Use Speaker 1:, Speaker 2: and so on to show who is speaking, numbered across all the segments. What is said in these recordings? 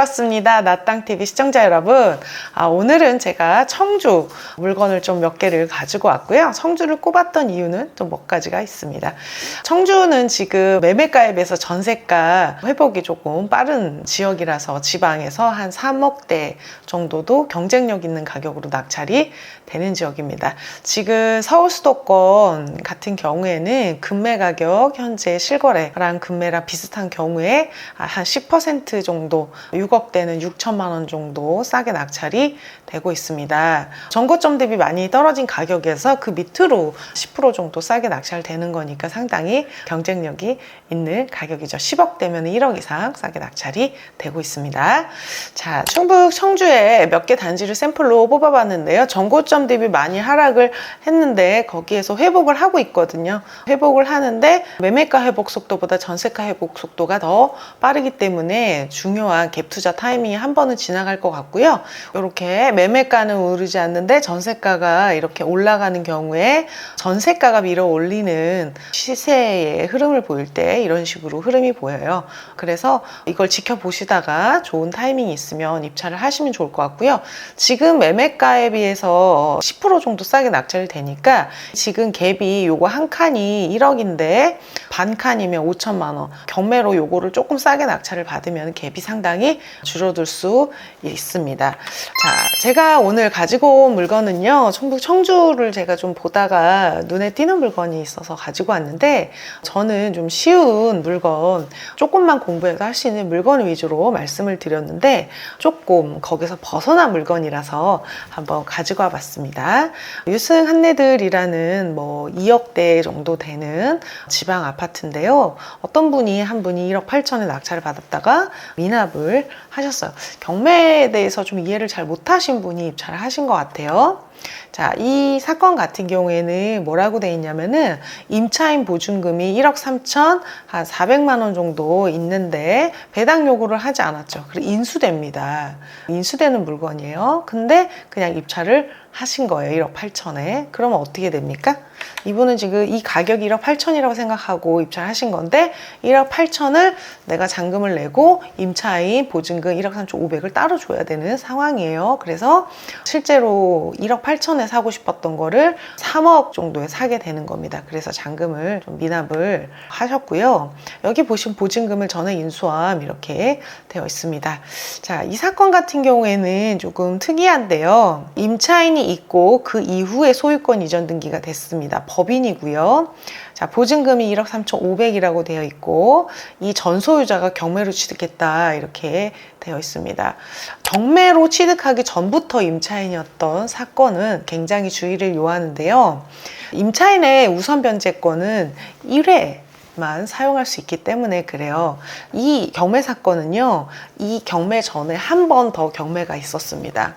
Speaker 1: 반갑습니다. 나땅TV 시청자 여러분. 오늘은 제가 청주 물건을 좀 몇 개를 가지고 왔고요. 청주를 꼽았던 이유는 또 몇 가지가 있습니다. 청주는 지금 매매가에 비해서 전세가 회복이 조금 빠른 지역이라서 지방에서 한 3억대 정도도 경쟁력 있는 가격으로 낙찰이 되는 지역입니다. 지금 서울 수도권 같은 경우에는 금매 가격 현재 실거래랑 금매랑 비슷한 경우에 한 10% 정도 6억대는 6천만 원 정도 싸게 낙찰이 되고 있습니다. 전고점 대비 많이 떨어진 가격에서 그 밑으로 10% 정도 싸게 낙찰되는 거니까 상당히 경쟁력이 있는 가격이죠. 10억대면 1억 이상 싸게 낙찰이 되고 있습니다. 자, 충북 청주에 몇 개 단지를 샘플로 뽑아봤는데요. 전고점 대비 많이 하락을 했는데 거기에서 회복을 하고 있거든요. 회복을 하는데 매매가 회복 속도보다 전세가 회복 속도가 더 빠르기 때문에 중요한 갭 투자 타이밍이 한 번은 지나갈 것 같고요. 이렇게 매매가는 오르지 않는데 전세가가 이렇게 올라가는 경우에 전세가가 밀어 올리는 시세의 흐름을 보일 때 이런 식으로 흐름이 보여요. 그래서 이걸 지켜보시다가 좋은 타이밍이 있으면 입찰을 하시면 좋을 것 같고요. 지금 매매가에 비해서 10% 정도 싸게 낙찰이 되니까 지금 갭이 요거 한 칸이 1억인데 반 칸이면 5천만 원, 경매로 요거를 조금 싸게 낙찰을 받으면 갭이 상당히 줄어들 수 있습니다. 자, 제가 오늘 가지고 온 물건은요, 충북 청주를 제가 좀 보다가 눈에 띄는 물건이 있어서 가지고 왔는데, 저는 좀 쉬운 물건, 조금만 공부해도 할 수 있는 물건 위주로 말씀을 드렸는데 조금 거기서 벗어난 물건이라서 한번 가지고 와봤습니다. 유승 한내들이라는 2억대 정도 되는 지방 아파트인데요. 어떤 분이 한 분이 1억 8천에 낙찰을 받았다가 미납을 하셨어요. 경매에 대해서 좀 이해를 잘 못하신 분이 입찰을 하신 것 같아요. 자, 이 사건 같은 경우에는 뭐라고 돼 있냐면은 임차인 보증금이 1억 3천 한 400만 원 정도 있는데 배당 요구를 하지 않았죠. 그리고 인수됩니다. 인수되는 물건이에요. 근데 그냥 입찰을 하신 거예요. 1억 8천에. 그러면 어떻게 됩니까? 이분은 지금 이 가격이 1억 8천이라고 생각하고 입찰하신 건데 1억 8천을 내가 잔금을 내고 임차인 보증금 1억 3천 5백을 따로 줘야 되는 상황이에요. 그래서 실제로 1억 8천에 사고 싶었던 거를 3억 정도에 사게 되는 겁니다. 그래서 잔금을 좀 미납을 하셨고요. 여기 보시면 보증금을 전액 인수함 이렇게 되어 있습니다. 자, 이 사건 같은 경우에는 조금 특이한데요. 임차인이 있고 그 이후에 소유권 이전 등기가 됐습니다. 법인이고요. 자, 보증금이 1억 3,500이라고 되어 있고 이 전소유자가 경매로 취득했다 이렇게 되어 있습니다. 경매로 취득하기 전부터 임차인이었던 사건은 굉장히 주의를 요하는데요. 임차인의 우선 변제권은 1회 만 사용할 수 있기 때문에 그래요. 이 경매 사건은요, 이 경매 전에 한 번 더 경매가 있었습니다.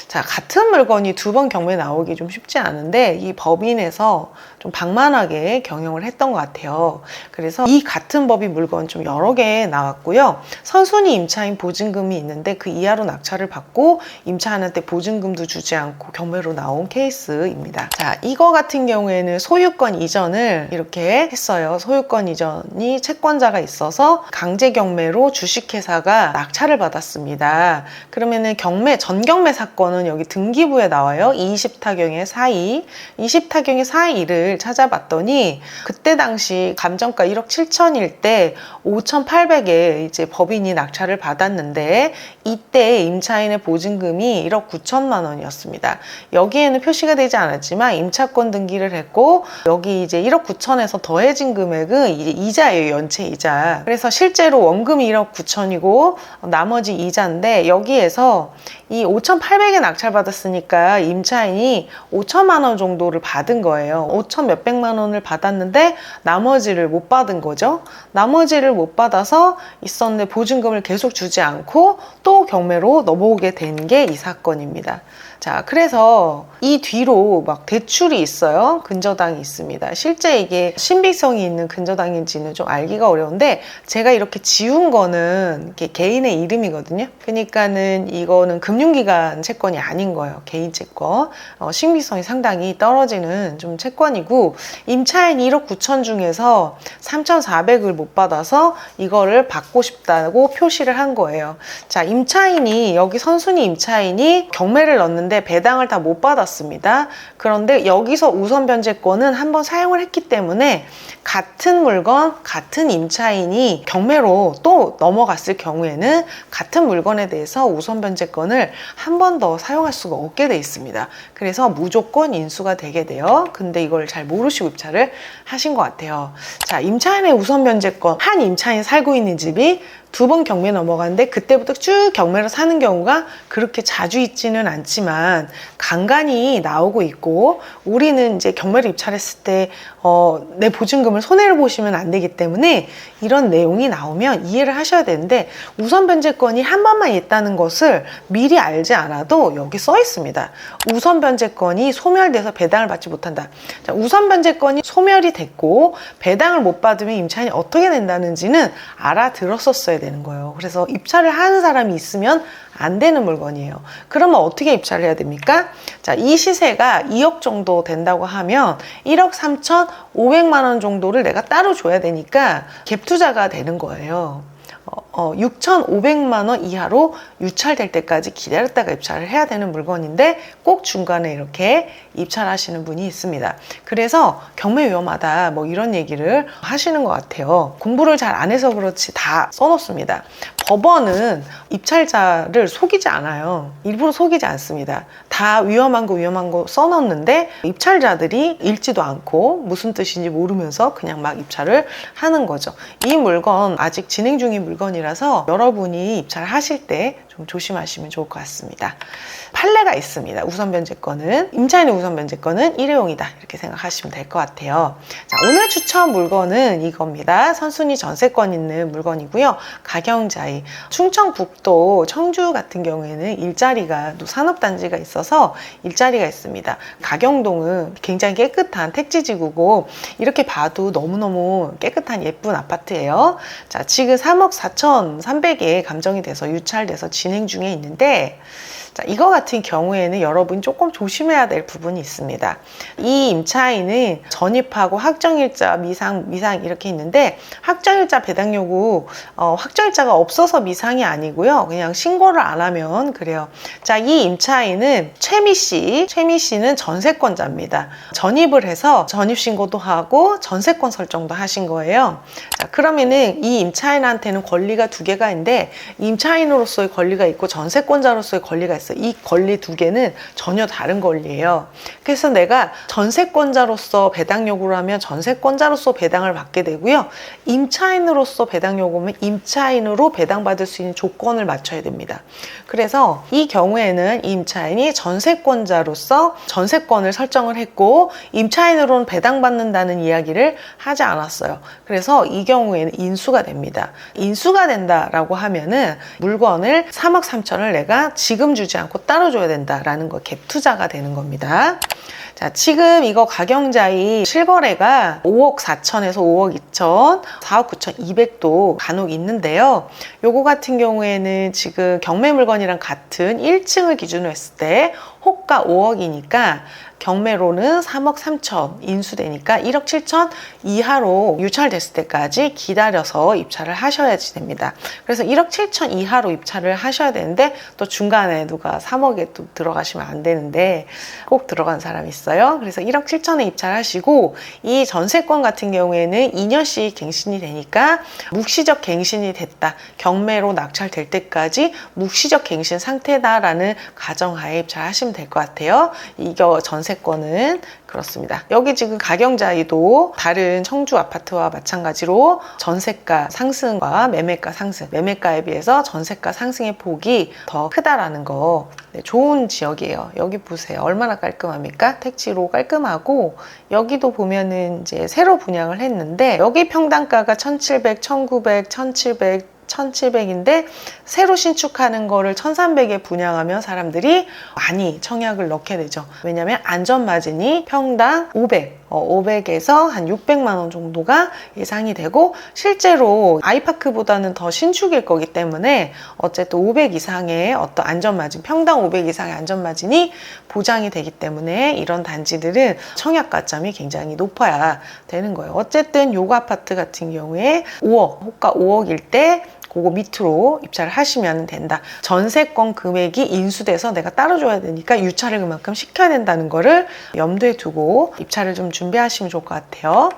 Speaker 1: 자, 같은 물건이 두 번 경매 나오기 좀 쉽지 않은데 이 법인에서 좀 방만하게 경영을 했던 것 같아요. 그래서 이 같은 법인 물건 좀 여러 개 나왔고요. 선순위 임차인 보증금이 있는데 그 이하로 낙찰을 받고 임차인한테 보증금도 주지 않고 경매로 나온 케이스입니다. 자, 이거 같은 경우에는 소유권 이전을 이렇게 했어요. 소유권 이전이 채권자가 있어서 강제 경매로 주식회사가 낙찰을 받았습니다. 그러면은 전경매 사건은 여기 등기부에 나와요. 20타경의 사이, 20타경의 사이를 찾아봤더니 그때 당시 감정가 1억 7천일 때 5,800에 이제 법인이 낙찰을 받았는데 이때 임차인의 보증금이 1억 9천만 원이었습니다. 여기에는 표시가 되지 않았지만 임차권 등기를 했고 여기 이제 1억 9천에서 더해진 금액은 이제 이자예요. 연체 이자. 그래서 실제로 원금이 1억 9천이고 나머지 이자인데 여기에서 이 5,800에 낙찰받았으니까 임차인이 5천만 원 정도를 받은 거예요. 5천 몇백만 원을 받았는데 나머지를 못 받은 거죠. 나머지를 못 받아서 있었는데 보증금을 계속 주지 않고 또 경매로 넘어오게 된 게 이 사건입니다. 자, 그래서 이 뒤로 막 대출이 있어요. 근저당이 있습니다. 실제 이게 신빙성이 있는 근저당인지는 좀 알기가 어려운데 제가 이렇게 지운 거는 이게 개인의 이름이거든요. 그러니까는 이거는 금융기관 채권이 아닌 거예요. 개인 채권. 신빙성이 상당히 떨어지는 좀 채권이고 임차인 1억 9천 중에서 3,400을 못 받아서 이거를 받고 싶다고 표시를 한 거예요. 자, 임차인이 여기 선순위 임차인이 경매를 넣었는데 배당을 다 못 받았습니다. 그런데 여기서 우선 변제권은 한번 사용을 했기 때문에 같은 물건, 같은 임차인이 경매로 또 넘어갔을 경우에는 같은 물건에 대해서 우선 변제권을 한 번 더 사용할 수가 없게 돼 있습니다. 그래서 무조건 인수가 되게 돼요. 근데 이걸 잘 모르시고 입찰을 하신 것 같아요. 자, 임차인의 우선 변제권, 한 임차인 살고 있는 집이 2번 경매 넘어가는데 그때부터 쭉 경매를 사는 경우가 그렇게 자주 있지는 않지만 간간히 나오고 있고 우리는 이제 경매를 입찰했을 때 내 보증금을 손해를 보시면 안 되기 때문에 이런 내용이 나오면 이해를 하셔야 되는데 우선 변제권이 한 번만 있다는 것을 미리 알지 않아도 여기 써 있습니다. 우선 변제권이 소멸돼서 배당을 받지 못한다. 자, 우선 변제권이 소멸이 됐고 배당을 못 받으면 임차인이 어떻게 된다는지는 알아들었었어야 되는 거예요. 그래서 입찰을 하는 사람이 있으면 안 되는 물건이에요. 그러면 어떻게 입찰을 해야 됩니까? 자, 이 시세가 2억 정도 된다고 하면 1억 3,500만 원 정도를 내가 따로 줘야 되니까 갭 투자가 되는 거예요. 6,500만 원 이하로 유찰될 때까지 기다렸다가 입찰을 해야 되는 물건인데 꼭 중간에 이렇게 입찰하시는 분이 있습니다. 그래서 경매 위험하다 뭐 이런 얘기를 하시는 것 같아요. 공부를 잘 안 해서 그렇지 다 써놓습니다. 법원은 입찰자를 속이지 않아요. 일부러 속이지 않습니다. 다 위험한 거 써놓는데 입찰자들이 읽지도 않고 무슨 뜻인지 모르면서 그냥 막 입찰을 하는 거죠. 이 물건 아직 진행 중인 물건이라서 여러분이 입찰하실 때 좀 조심하시면 좋을 것 같습니다. 판례가 있습니다. 우선 변제권은 임차인의 우선 변제권은 일회용이다 이렇게 생각하시면 될 것 같아요. 자, 오늘 추천 물건은 이겁니다. 선순위 전세권 있는 물건이고요. 가경자이 충청북도 청주 같은 경우에는 일자리가 또 산업단지가 있어서 일자리가 있습니다. 가경동은 굉장히 깨끗한 택지지구고 이렇게 봐도 너무너무 깨끗한 예쁜 아파트예요. 자, 지금 3억 4,300에 감정이 돼서 유찰돼서 진행 중에 있는데 자, 이거 같은 경우에는 여러분 조금 조심해야 될 부분이 있습니다. 이 임차인은 전입하고 확정일자, 미상 이렇게 있는데 확정일자 배당 요구 확정일자가 없어서 미상이 아니고요. 그냥 신고를 안 하면 그래요. 자, 이 임차인은 최미 씨는 전세권자입니다. 전입을 해서 전입신고도 하고 전세권 설정도 하신 거예요. 자, 그러면은 이 임차인한테는 권리가 2개가 있는데 임차인으로서의 권리가 있고 전세권자로서의 권리가 있어요. 이 권리 2개는 전혀 다른 권리예요. 그래서 내가 전세권자로서 배당 요구를 하면 전세권자로서 배당을 받게 되고요. 임차인으로서 배당 요구하면 임차인으로 배당받을 수 있는 조건을 맞춰야 됩니다. 그래서 이 경우에는 임차인이 전세권자로서 전세권을 설정을 했고 임차인으로는 배당받는다는 이야기를 하지 않았어요. 그래서 이 경우에는 인수가 됩니다. 인수가 된다라고 하면은 물건을 3억 3천을 내가 지금 주지 않고 따로 줘야 된다라는 거 갭 투자가 되는 겁니다. 자, 지금 이거 가경자이 실거래가 5억 4천에서 5억 2천, 4억 9천 2백도 간혹 있는데요. 요거 같은 경우에는 지금 경매 물건이랑 같은 1층을 기준으로 했을 때 호가 5억이니까 경매로는 3억 3천 인수되니까 1억 7천 이하로 유찰됐을 때까지 기다려서 입찰을 하셔야지 됩니다. 그래서 1억 7천 이하로 입찰을 하셔야 되는데 또 중간에 누가 3억에 또 들어가시면 안 되는데 꼭 들어간 사람이 있어요. 그래서 1억 7천에 입찰하시고 이 전세권 같은 경우에는 2년씩 갱신이 되니까 묵시적 갱신이 됐다. 경매로 낙찰될 때까지 묵시적 갱신 상태다라는 가정하에 입찰하시면 될 것 같아요. 이거 전세권은 그렇습니다. 여기 지금 가경자이도 다른 청주 아파트와 마찬가지로 전세가 상승과 매매가 상승, 매매가에 비해서 전세가 상승의 폭이 더 크다라는 거 좋은 지역이에요. 여기 보세요. 얼마나 깔끔합니까? 택지로 깔끔하고 여기도 보면은 이제 새로 분양을 했는데 여기 평당가가 1,700, 1,900, 1,700 1,700인데 새로 신축하는 거를 1,300에 분양하면 사람들이 많이 청약을 넣게 되죠. 왜냐하면 안전마진이 평당 500에서 한 600만 원 정도가 예상이 되고 실제로 아이파크보다는 더 신축일 거기 때문에 어쨌든 500 이상의 어떤 안전마진, 평당 500 이상의 안전마진이 보장이 되기 때문에 이런 단지들은 청약가점이 굉장히 높아야 되는 거예요. 어쨌든 요거 아파트 같은 경우에 5억, 호가 5억일 때 그거 밑으로 입찰을 하시면 된다. 전세권 금액이 인수돼서 내가 따로 줘야 되니까 유찰을 그만큼 시켜야 된다는 거를 염두에 두고 입찰을 좀 준비하시면 좋을 것 같아요.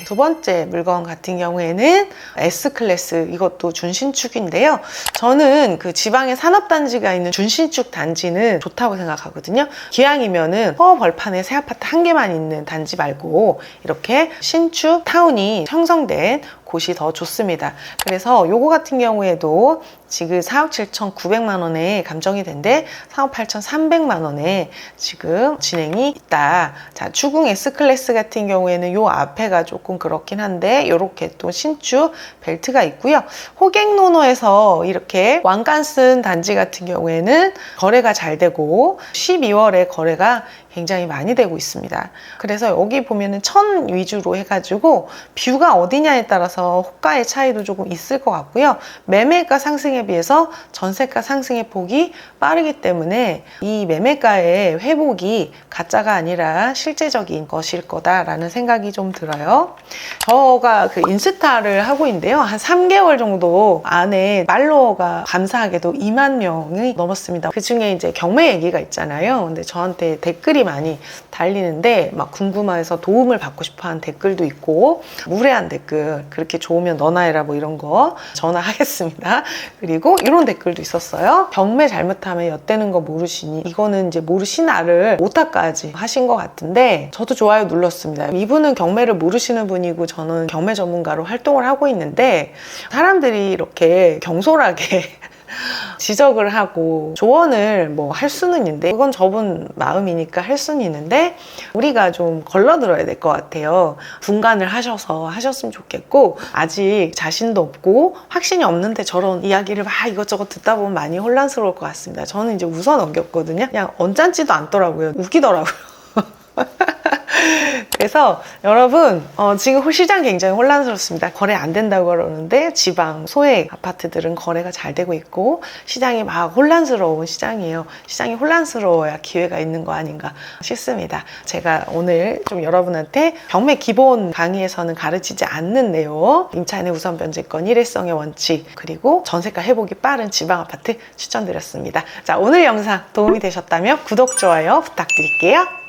Speaker 1: 두 번째 물건 같은 경우에는 S클래스, 이것도 준신축인데요. 저는 그 지방에 산업단지가 있는 준신축 단지는 좋다고 생각하거든요. 기왕이면은 벌판에 새 아파트 한 개만 있는 단지 말고 이렇게 신축 타운이 형성된 곳이 더 좋습니다. 그래서 요거 같은 경우에도 지금 4억 7,900만 원에 감정이 된데 4억 8,300만 원에 지금 진행이 있다. 자, 추궁 S클래스 같은 경우에는 요 앞에가 조금 그렇긴 한데 요렇게 또 신축 벨트가 있고요. 호갱노노에서 이렇게 왕관 쓴 단지 같은 경우에는 거래가 잘 되고 12월에 거래가 굉장히 많이 되고 있습니다. 그래서 여기 보면은 천 위주로 해가지고 뷰가 어디냐에 따라서 호가의 차이도 조금 있을 것 같고요. 매매가 상승에 비해서 전세가 상승의 폭이 빠르기 때문에 이 매매가의 회복이 가짜가 아니라 실제적인 것일 거다라는 생각이 좀 들어요. 저가 그 인스타를 하고 있는데요. 한 3개월 정도 안에 팔로워가 감사하게도 2만 명이 넘었습니다. 그 중에 이제 경매 얘기가 있잖아요. 근데 저한테 댓글이 많이 달리는데 막 궁금해서 도움을 받고 싶어하는 댓글도 있고 무례한 댓글, 그렇게 좋으면 너나 해라 뭐 이런 거 전화하겠습니다. 그리고 이런 댓글도 있었어요. 경매 잘못하면 엿대는 거 모르시니, 이거는 이제 모르시나를 오타까지 하신 것 같은데 저도 좋아요 눌렀습니다. 이분은 경매를 모르시는 분이고 저는 경매 전문가로 활동을 하고 있는데 사람들이 이렇게 경솔하게 지적을 하고 조언을 뭐 할 수는 있는데 그건 저분 마음이니까 할 수는 있는데 우리가 좀 걸러들어야 될 것 같아요. 분간을 하셔서 하셨으면 좋겠고, 아직 자신도 없고 확신이 없는데 저런 이야기를 막 이것저것 듣다 보면 많이 혼란스러울 것 같습니다. 저는 이제 웃어 넘겼거든요. 그냥 언짢지도 않더라고요. 웃기더라고요. 그래서 여러분 지금 시장 굉장히 혼란스럽습니다. 거래 안 된다고 그러는데 지방 소액 아파트들은 거래가 잘 되고 있고 시장이 막 혼란스러운 시장이에요. 시장이 혼란스러워야 기회가 있는 거 아닌가 싶습니다. 제가 오늘 좀 여러분한테 경매 기본 강의에서는 가르치지 않는 내용, 임차인의 우선 변제권, 일회성의 원칙, 그리고 전세가 회복이 빠른 지방 아파트 추천드렸습니다. 자, 오늘 영상 도움이 되셨다면 구독, 좋아요 부탁드릴게요.